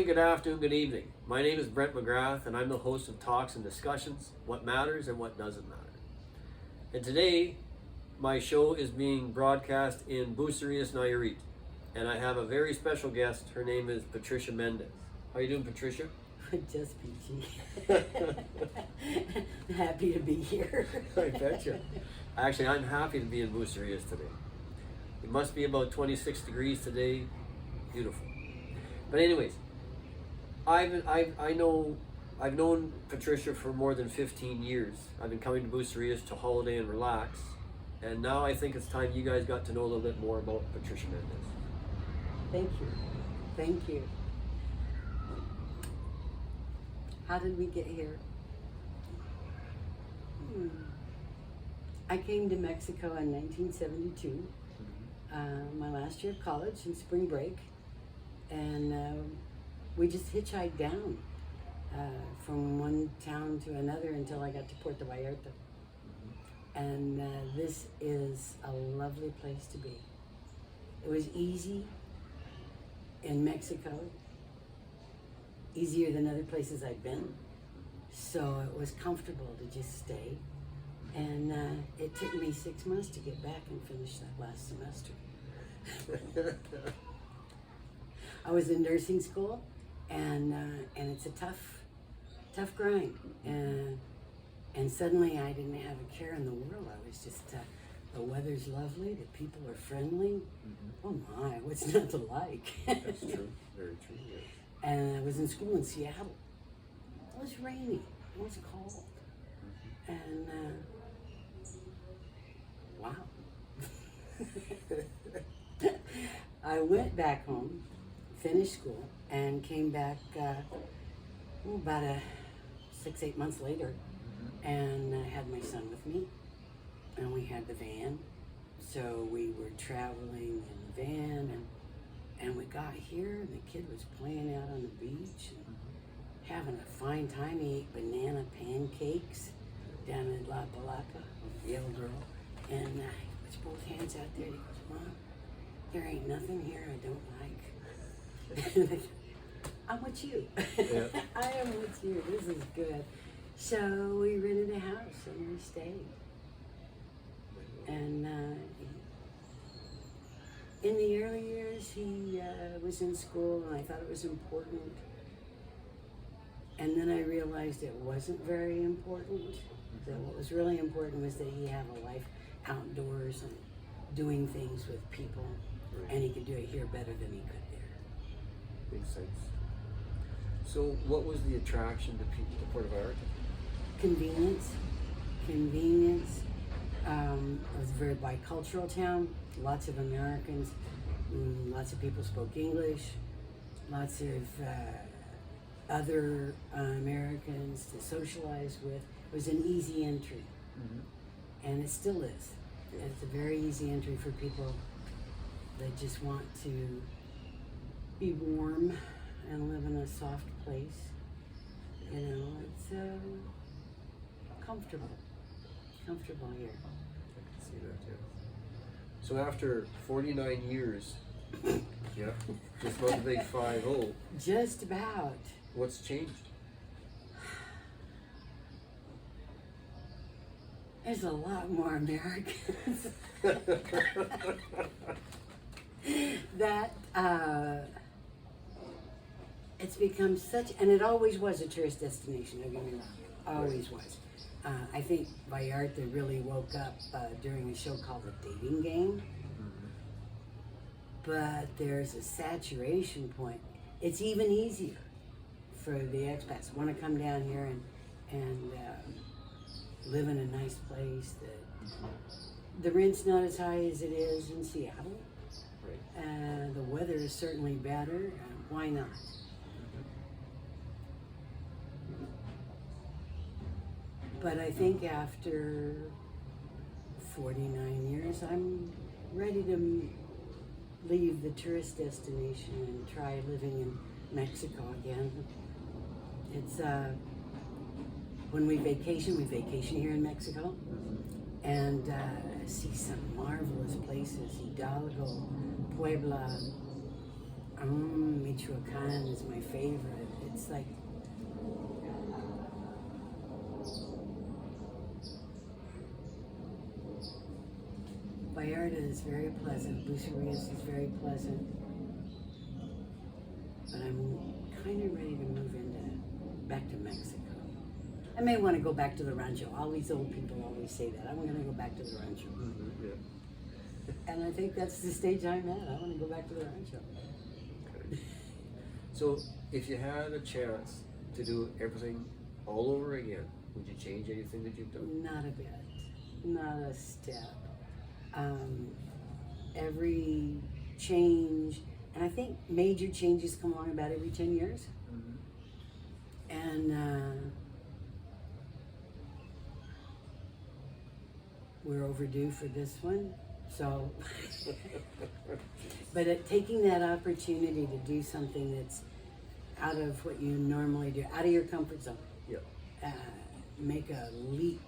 morning, good afternoon, good evening. My name is Brent McGrath, and I'm the host of Talks and Discussions, What Matters and What Doesn't Matter. And today, my show is being broadcast in Bucerias, Nayarit. And I have a very special guest. Her name is Patricia Mendez. How are you doing, Patricia? Just peachy. Happy to be here. I betcha. Actually, I'm happy to be in Bucerias today. It must be about 26 degrees today. Beautiful. But anyways, I've known Patricia for more than 15 years. I've been coming to Bucerias to holiday and relax, and now I think it's time you guys got to know a little bit more about Patricia Mendez. Thank you. Thank you. How did we get here? I came to Mexico in 1972, my last year of college in spring break, and we just hitchhiked down from one town to another until I got to Puerto Vallarta. And this is a lovely place to be. It was easy in Mexico, easier than other places I'd been. So it was comfortable to just stay. And it took me 6 months to get back and finish that last semester. I was in nursing school, and it's a tough grind. And suddenly I didn't have a care in the world. I was just, the weather's lovely, the people are friendly. Oh my, what's not to like? That's true, very true. Yes. And I was in school in Seattle. It was rainy, it was cold. And wow. I went back home, finished school, and came back about 6-8 months later, and I had my son with me, and we had the van. So we were traveling in the van, and we got here, and the kid was playing out on the beach and having a fine time. He ate banana pancakes down in La Palaca, the old girl, and he puts both hands out there, and he goes, "Mom, there ain't nothing here I don't like." I'm with you. Yeah. I am with you. This is good. So we rented a house and we stayed. And in the early years, he was in school, and I thought it was important. And then I realized it wasn't very important. That what was really important was that he have a life outdoors and doing things with people, and he could do it here better than he could there. Makes sense. So what was the attraction to Puerto Vallarta? Convenience. It was a very bicultural town, lots of Americans, lots of people spoke English, lots of other Americans to socialize with. It was an easy entry, and it still is. Yeah. It's a very easy entry for people that just want to be warm and live in a soft place. You know, it's comfortable here. I can see that, yeah. So after 49 years, yeah, just about the big 5-0. Just about. What's changed? There's a lot more Americans that it's become such, and it always was a tourist destination, don't get me wrong, always was. I think Vallarta really woke up during a show called The Dating Game. But there's a saturation point. It's even easier for the expats who want to come down here and live in a nice place. The rent's not as high as it is in Seattle. The weather is certainly better. Why not? But I think after 49 years, I'm ready to leave the tourist destination and try living in Mexico again. It's when we vacation here in Mexico, and see some marvelous places: Hidalgo, Puebla, Michoacan is my favorite. It's like Vallarta is very pleasant. Bucerias is very pleasant. But I'm kind of ready to move back to Mexico. I may want to go back to the rancho. All these old people always say that. I'm going to go back to the rancho. Mm-hmm, yeah. And I think that's the stage I'm at. I want to go back to the rancho. Okay. So, if you had a chance to do everything all over again, would you change anything that you've done? Not a bit. Not a step. Every change, and I think major changes come along about every 10 years. Mm-hmm. And we're overdue for this one. So, but taking that opportunity to do something that's out of what you normally do, out of your comfort zone, Yeah. make a leap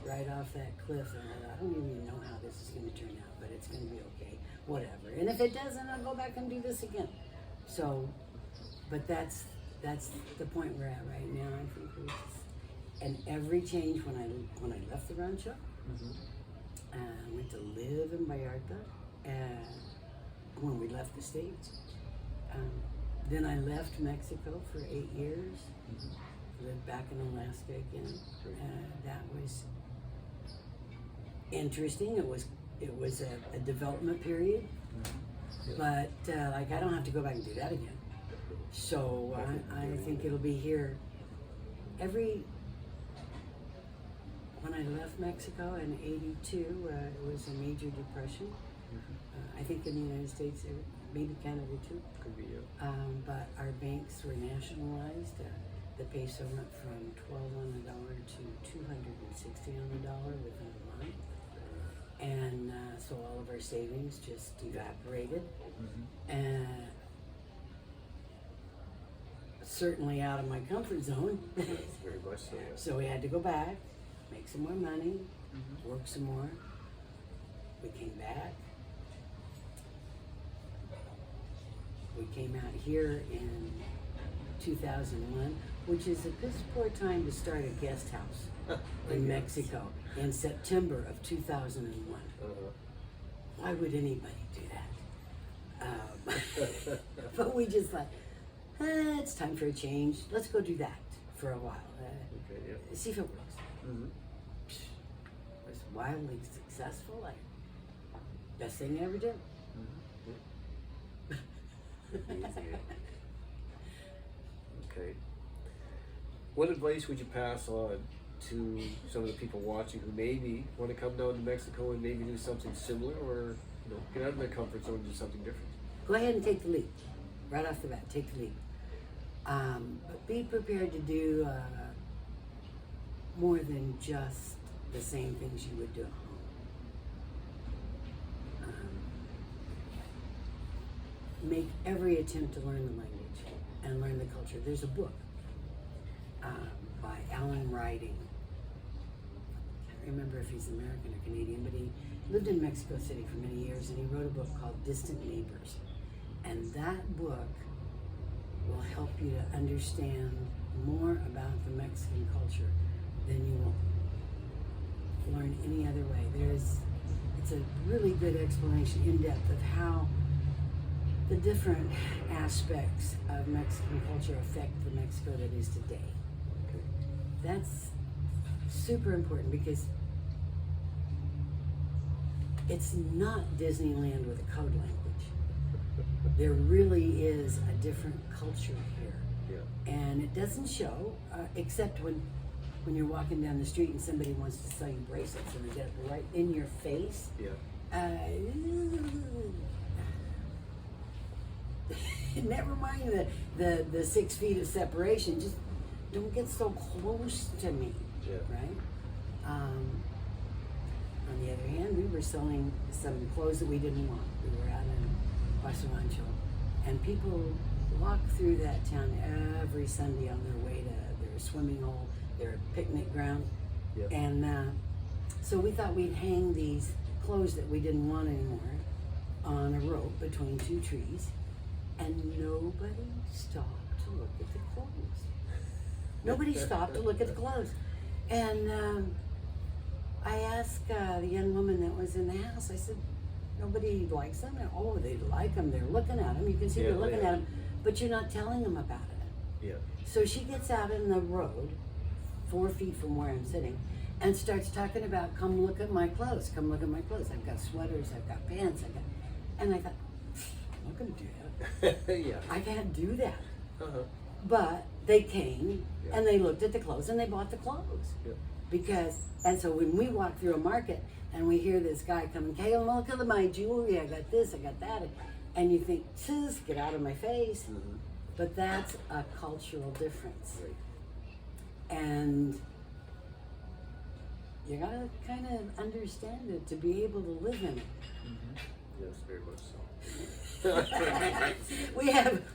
right off that cliff, and I don't even know how this is going to turn out, but it's going to be okay, whatever. And if it doesn't, I'll go back and do this again. So, but that's the point we're at right now. I think and every change when I left the rancho. Mm-hmm. I went to live in Vallarta when we left the States. Then I left Mexico for 8 years, lived back in Alaska again. That was interesting. It was a development period, but like I don't have to go back and do that again. So I think it'll be here when I left Mexico in '82, it was a major depression. I think in the United States, maybe Canada too. Could be, yeah. But our banks were nationalized. The peso went from 12 on the dollar to 260 on the dollar within a month. And so all of our savings just evaporated. And certainly out of my comfort zone. Very much so, yeah. So we had to go back, make some more money, work some more. We came back. We came out here in 2001, which is a piss poor time to start a guest house in Mexico in September of 2001. Why would anybody do that? But we just thought, it's time for a change. Let's go do that for a while. Okay, yeah. See if it works. It was wildly successful. Like, best thing I ever did. Okay. What advice would you pass on to some of the people watching who maybe want to come down to Mexico and maybe do something similar, or get out of their comfort zone and do something different? Go ahead and take the leap. Right off the bat, take the leap. But be prepared to do more than just the same things you would do at home. Make every attempt to learn the language and learn the culture. There's a book by Alan Riding. I can't remember if he's American or Canadian, but he lived in Mexico City for many years, and he wrote a book called Distant Neighbors. And that book will help you to understand more about the Mexican culture than you will learn any other way. It's a really good explanation in depth of how the different aspects of Mexican culture affect the Mexico that is today. Okay. That's super important because it's not Disneyland with a code language. There really is a different culture here. Yeah. And it doesn't show, except when you're walking down the street and somebody wants to sell you bracelets and they get it right in your face. Yeah. Never mind the 6 feet of separation. Just don't get so close to me. Yeah. Right? On the other hand, we were selling some clothes that we didn't want. We were out in Paso, and people walk through that town every Sunday on their way to their swimming hole, their picnic ground. Yep. And so we thought we'd hang these clothes that we didn't want anymore on a rope between 2 trees. and nobody stopped to look at the clothes. Nobody stopped to look at the clothes. And I asked the young woman that was in the house, I said, nobody likes them? And, oh, they like them. They're looking at them. You can see they're looking at them, but you're not telling them about it. Yeah. So she gets out in the road, 4 feet from where I'm sitting, and starts talking about, come look at my clothes. Come look at my clothes. I've got sweaters. I've got pants. And I thought, I'm not going to do that. Yeah. I can't do that. Uh-huh. But they came Yeah. and they looked at the clothes and they bought the clothes. Yeah. Because, and so when we walk through a market and we hear this guy coming, hey, look at my jewelry, I got this, I got that. And you think, get out of my face. Mm-hmm. But that's a cultural difference. Right. And you gotta kind of understand it to be able to live in it. Mm-hmm. Yes, very much so.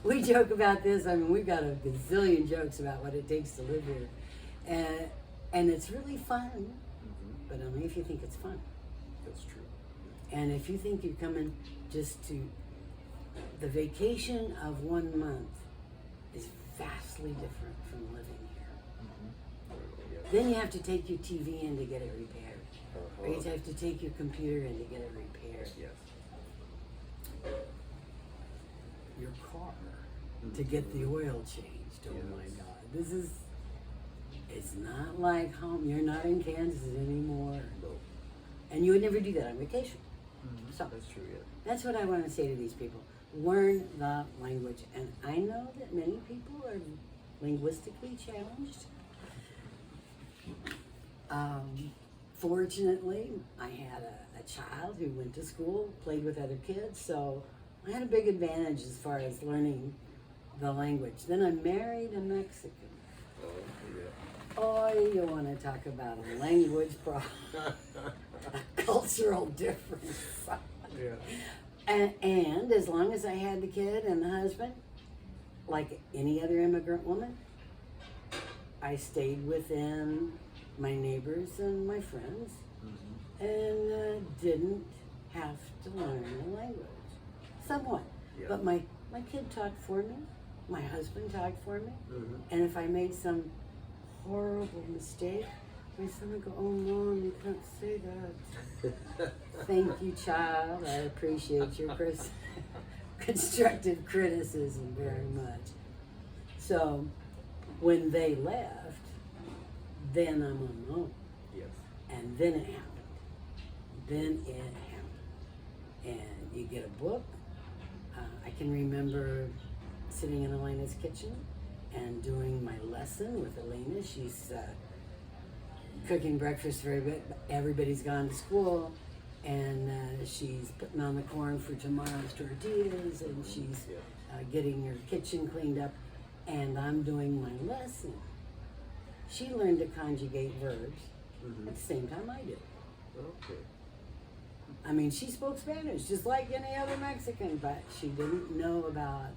we joke about this. I mean, we've got a gazillion jokes about what it takes to live here, and it's really fun. Mm-hmm. But only if you think it's fun. That's true. And if you think you're coming just to the vacation of 1 month is vastly different from living here. Mm-hmm. Yeah. Then you have to take your TV in to get it repaired, Uh-huh. or you have to take your computer in to get it repaired. Yes. Your car to get the oil changed. Oh my Yes. God, it's not like home. You're not in Kansas anymore. No. And you would never do that on vacation. Mm-hmm. So That's true, yeah. that's what I want to say to these people. Learn the language. And I know that many people are linguistically challenged. Fortunately, I had a child who went to school, played with other kids, so I had a big advantage as far as learning the language. Then I married a Mexican. Oh, yeah. Oh, you want to talk about a language problem, a cultural difference. Yeah. And as long as I had the kid and the husband, like any other immigrant woman, I stayed within my neighbors and my friends, Mm-hmm. and didn't have to learn the language. Somewhat. Yeah. But my kid talked for me, my husband talked for me, Mm-hmm. and if I made some horrible mistake, my son would go, oh Mom, you can't say that. Thank you, child. I appreciate your constructive criticism very much. So when they left, then I'm on my own. Yes. And then it happened. Then it happened. And you get a book. I can remember sitting in Elena's kitchen and doing my lesson with Elena. She's cooking breakfast for everybody's gone to school, and she's putting on the corn for tomorrow's tortillas, and she's getting her kitchen cleaned up, and I'm doing my lesson. She learned to conjugate verbs at the same time I did. Okay. I mean, she spoke Spanish just like any other Mexican, but she didn't know about,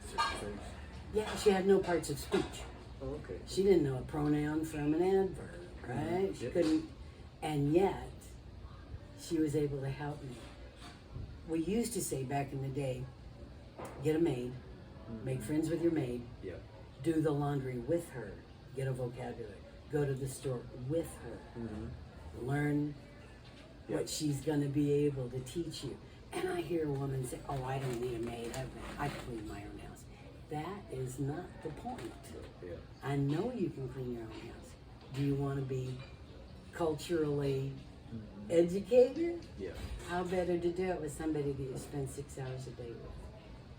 Certain things. yeah, she had no parts of speech. Oh, okay. She didn't know a pronoun from an adverb, right? She Yep. couldn't, and yet she was able to help me. We used to say back in the day, get a maid, make friends with your maid, Yeah. do the laundry with her, get a vocabulary, go to the store with her, Mm-hmm. learn Yep. what she's going to be able to teach you. And I hear a woman say, oh, I don't need a maid, I clean my own house. That is not the point. Yeah. I know you can clean your own house. Do you want to be culturally educated? Yeah. How better to do it with somebody that you spend 6 hours a day with?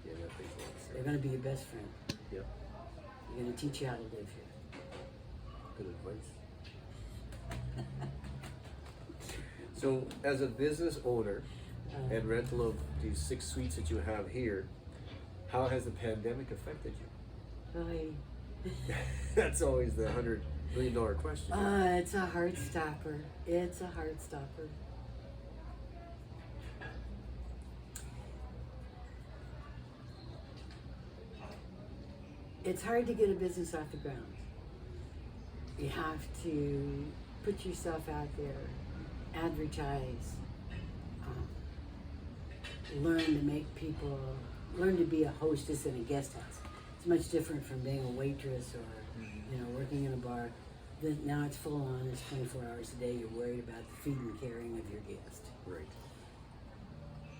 Yeah, that makes a lot of They're sense. going to be your best friend. Yeah. They're going to teach you how to live here. Good advice. So, as a business owner and rental of these 6 suites that you have here, how has the pandemic affected you? Really, That's always the $100 million question. it's a heart stopper. It's a heart stopper. It's hard to get a business off the ground. You have to put yourself out there, advertise, learn to be a hostess in a guest house. It's much different from being a waitress or, working in a bar. Now it's full on, it's 24 hours a day, you're worried about the feed and caring of your guest. Right.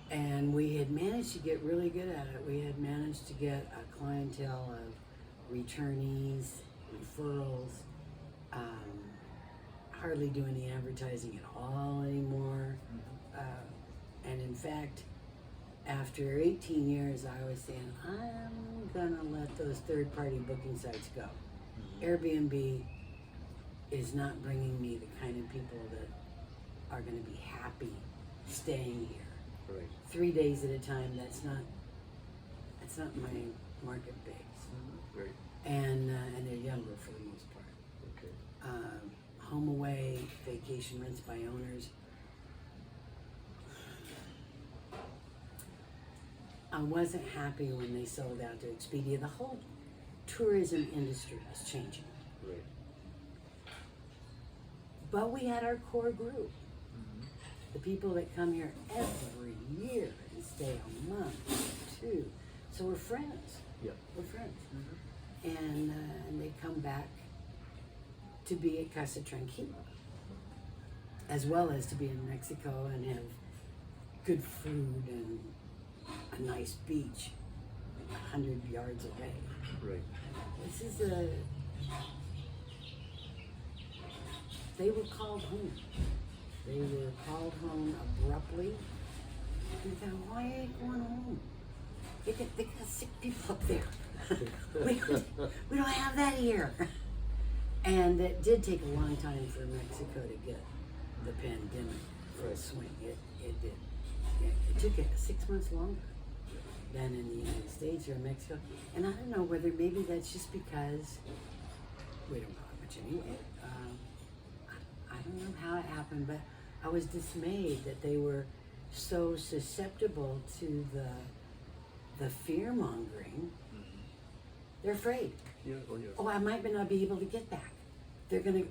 And we had managed to get really good at it. We had managed to get a clientele of returnees, referrals, hardly do any advertising at all anymore. And in fact, after 18 years, I was saying, I'm gonna let those third-party booking sites go. Airbnb is not bringing me the kind of people that are gonna be happy staying here. Right. 3 days at a time, that's not my market base. Right. And they're younger for the most part. Okay. Home away, vacation rents by owners. I wasn't happy when they sold out to Expedia. The whole tourism industry was changing. Right. But we had our core group. The people that come here every year and stay a month, two. So we're friends. Yeah. We're friends. And they come back to be at CasaTranquila, as well as to be in Mexico and have good food and a nice beach 100 yards away. Right. This is they were called home. They were called home abruptly. We thought, why are you going home? They got sick people up there. we don't have that here. And it did take a long time for Mexico to get the pandemic for a swing. It did. It took 6 months longer than in the United States or Mexico. And I don't know whether maybe that's just because we don't know how much anyway. I don't know how it happened, but I was dismayed that they were so susceptible to the fear mongering. They're afraid. Yeah. Oh, yeah. Oh, I might not be able to get back. They're gonna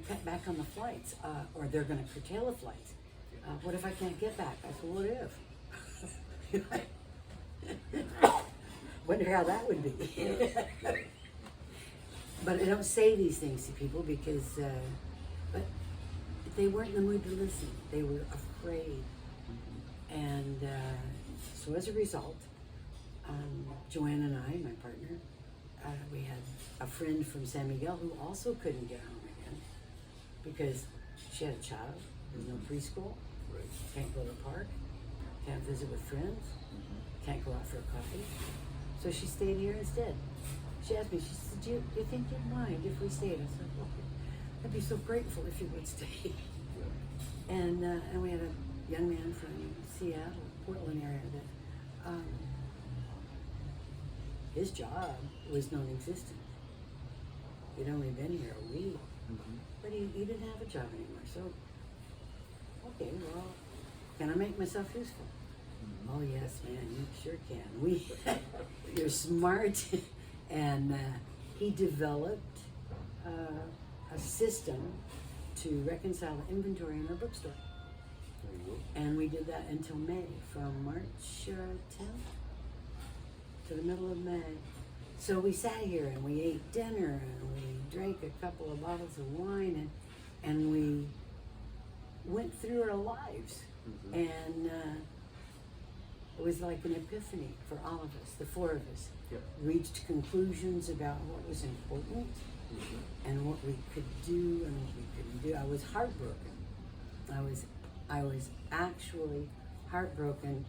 cut back on the flights, or they're gonna curtail the flights. What if I can't get back? I said, what if? Wonder how that would be. But I don't say these things to people because, but they weren't in the mood to listen. They were afraid. And so as a result, Joanne and I, my partner, we had a friend from San Miguel who also couldn't get home again because she had a child, there's no preschool, Right. can't go to the park, can't visit with friends, can't go out for a coffee. So she stayed here instead. She asked me, she said, do you think you'd mind if we stayed? I said, well, I'd be so grateful if you would stay. And we had a young man from Seattle, Portland area that his job was non-existent. He'd only been here a week, but he didn't have a job anymore. So, okay, well, can I make myself useful? Oh yes, man, you sure can. You're smart, and he developed a system to reconcile the inventory in our bookstore. There you go. And we did that until May, from March 10th to the middle of May. So we sat here and we ate dinner and we drank a couple of bottles of wine and we went through our lives. And it was like an epiphany for all of us, the four of us. Yep. Reached conclusions about what was important and what we could do and what we couldn't do. I was heartbroken. I was actually heartbroken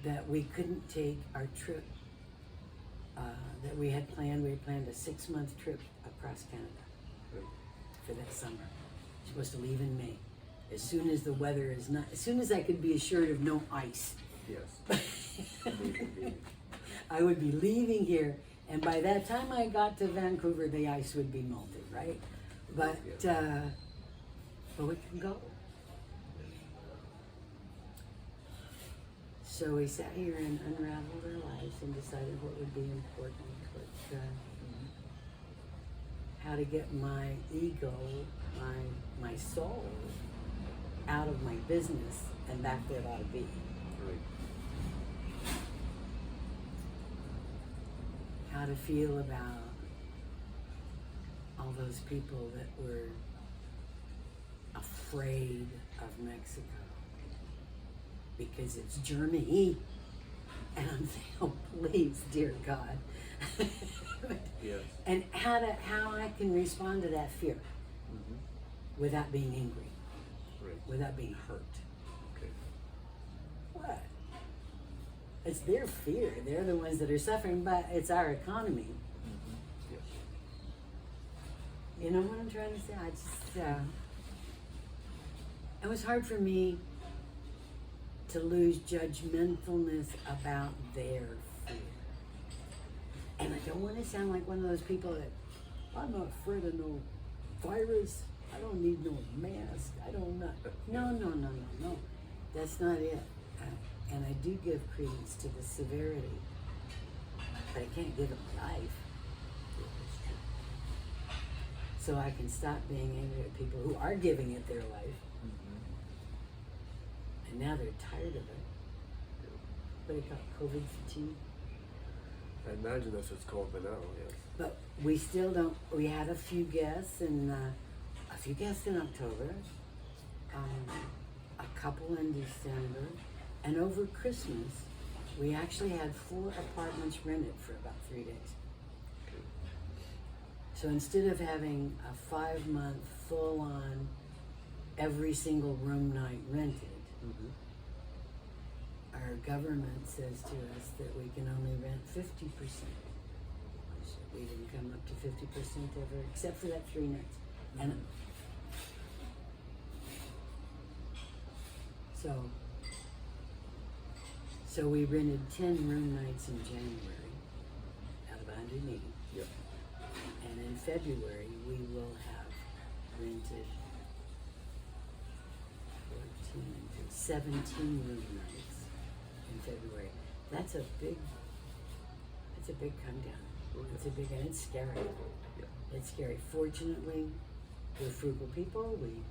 that we couldn't take our trip that we had planned. We had planned a 6-month trip across Canada for that summer. Supposed to leave in May. As soon as the weather is not, as soon as I could be assured of no ice. Yes. I would be leaving here, and by that time I got to Vancouver, the ice would be melted, right? But we can go. So we sat here and unraveled our lives and decided what would be important, how to get my ego, my soul out of my business and back where it ought to be. Right. how to feel about all those people that were afraid of Mexico because it's Germany. And I'm saying, oh, please, dear God. Yes. And how I can respond to that fear without being angry, Right. without being hurt. Okay. What? It's their fear. They're the ones that are suffering, but it's our economy. Yes. You know what I'm trying to say? I just, it was hard for me to lose judgmentalness about their fear. And I don't want to sound like one of those people that, I'm not afraid of no virus. I don't need no mask. I don't know. No. That's not it. And I do give credence to the severity, but I can't give them life. So I can stop being angry at people who are giving it their life. And now they're tired of it. What do you call it? COVID fatigue? I imagine that's what's called by now, yes. But we still don't, we had a few guests in October, a couple in December, and over Christmas, we actually had 4 apartments rented for about 3 days. Okay. So instead of having a 5-month full-on, every single room night rented, our government says to us that we can only rent 50%. So we didn't come up to 50% ever, except for that 3 nights. And so we rented 10 room nights in January out of 180. Yep. And in February we will have rented 17 room nights in February. That's a big come down. It's a big, and it's scary. Yeah. It's scary. Fortunately, we're frugal people. We,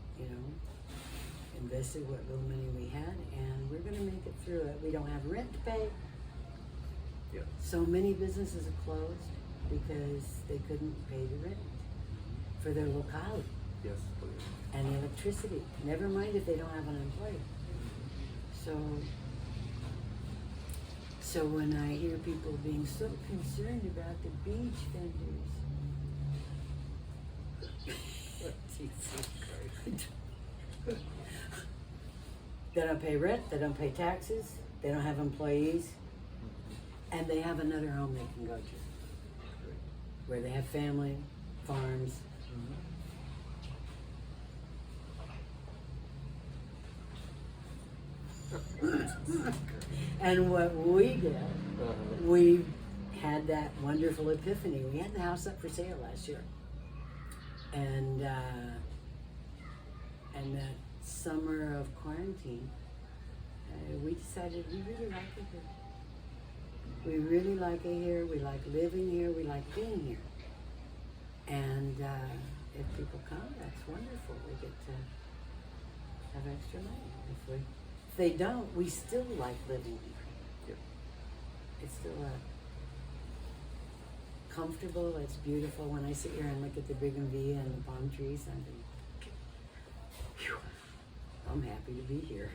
invested what little money we had, and we're gonna make it through it. We don't have rent to pay. Yeah. So many businesses are closed because they couldn't pay the rent for their locality. Yes. And the electricity. Never mind if they don't have an employee. So when I hear people being so concerned about the beach vendors, Jesus Christ. They don't pay rent, they don't pay taxes, they don't have employees, and they have another home they can go to, where they have family, farms. And what we did, we had that wonderful epiphany. We had the house up for sale last year, and that summer of quarantine, we decided we really like it here. We really like it here. We like living here. We like being here. And if people come, that's wonderful. We get to have extra money. If they don't, we still like living here. Yep. It's still comfortable. It's beautiful. When I sit here and look at the bougainvillea and the palm trees, I'm happy to be here.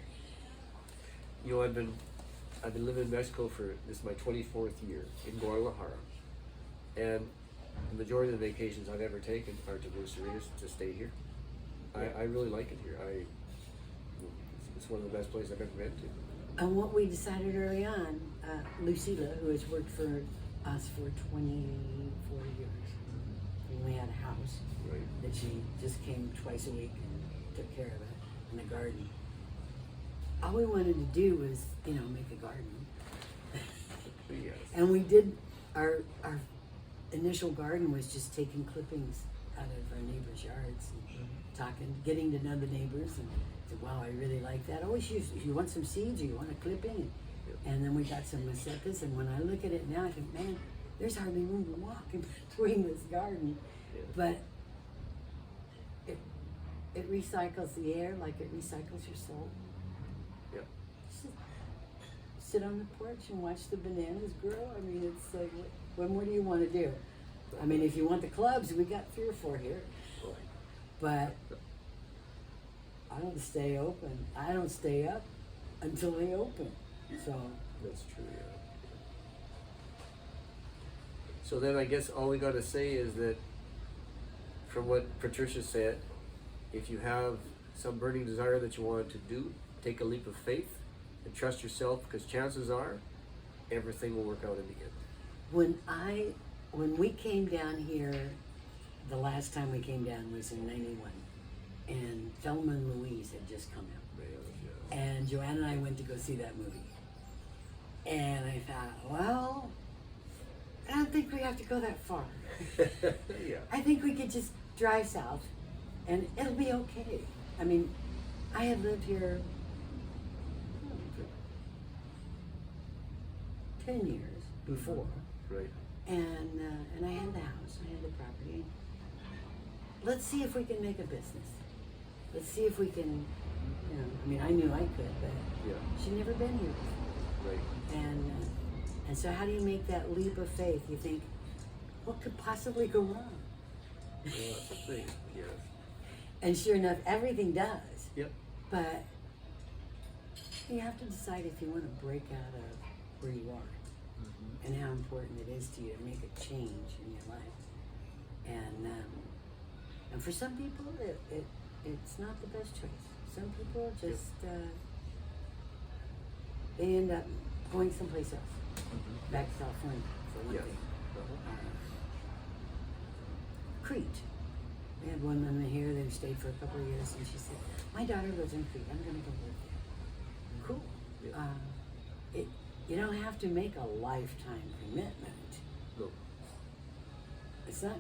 I've been living in Mexico for, this is my 24th year in Guadalajara, and the majority of the vacations I've ever taken are to Bucerias to stay here. I really like it here. It's one of the best places I've ever been to. And what we decided early on, Lucila, who has worked for us for 24 years, and we had a house that she just came twice a week and took care of it in the garden. All we wanted to do was, make a garden. Yes. And we did, our initial garden was just taking clippings out of our neighbors' yards and talking, getting to know the neighbors, and said, wow, I really like that. Oh, you want some seeds, or you want a clipping? And then we got some macetas, and when I look at it now, I think, man, there's hardly room to walk in between this garden. Yeah. But it recycles the air like it recycles your soul. Yep. sit on the porch and watch the bananas grow. I mean, it's like, what more do you want to do? I mean, if you want the clubs, we got 3 or 4 here. But I don't stay open. I don't stay up until they open. So That's true, yeah. So then I guess all we got to say is that from what Patricia said, if you have some burning desire that you want to do, take a leap of faith and trust yourself, because chances are everything will work out in the end. when we came down here, the last time we came down was in '91, and Thelma and Louise had just come out, and Joanne and I went to go see that movie. And I thought, well, I don't think we have to go that far. Yeah. I think we could just drive south and it'll be okay. I mean, I had lived here 10 years before. Right. And I had the house, I had the property. Let's see if we can make a business. Let's see if we can, I mean, I knew I could, but Yeah. she'd never been here before. Right. And so how do you make that leap of faith? You think, what could possibly go wrong? Yeah, that's the thing. Yes. And sure enough, everything does. Yep. But you have to decide if you want to break out of where you are and how important it is to you to make a change in your life. And for some people, it's not the best choice. Some people just they end up going someplace else, back to California for one Yes. thing. Crete. We had one woman here that stayed for a couple of years, and she said, "My daughter lives in Crete. I'm going to go live there." Cool. Yeah. You don't have to make a lifetime commitment. No. It's not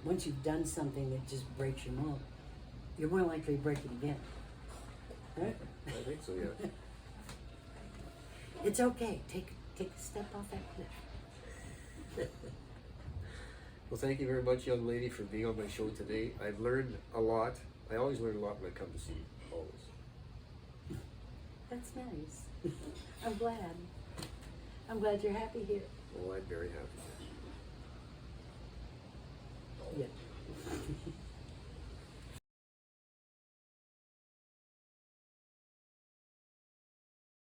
once you've done something that just breaks your mold. You're more likely to break it again, right? I think so, yeah. It's okay. Take a step off that cliff. Well, thank you very much, young lady, for being on my show today. I've learned a lot. I always learn a lot when I come to see you, always. That's nice. I'm glad. I'm glad you're happy here. Oh, I'm very happy. Yeah.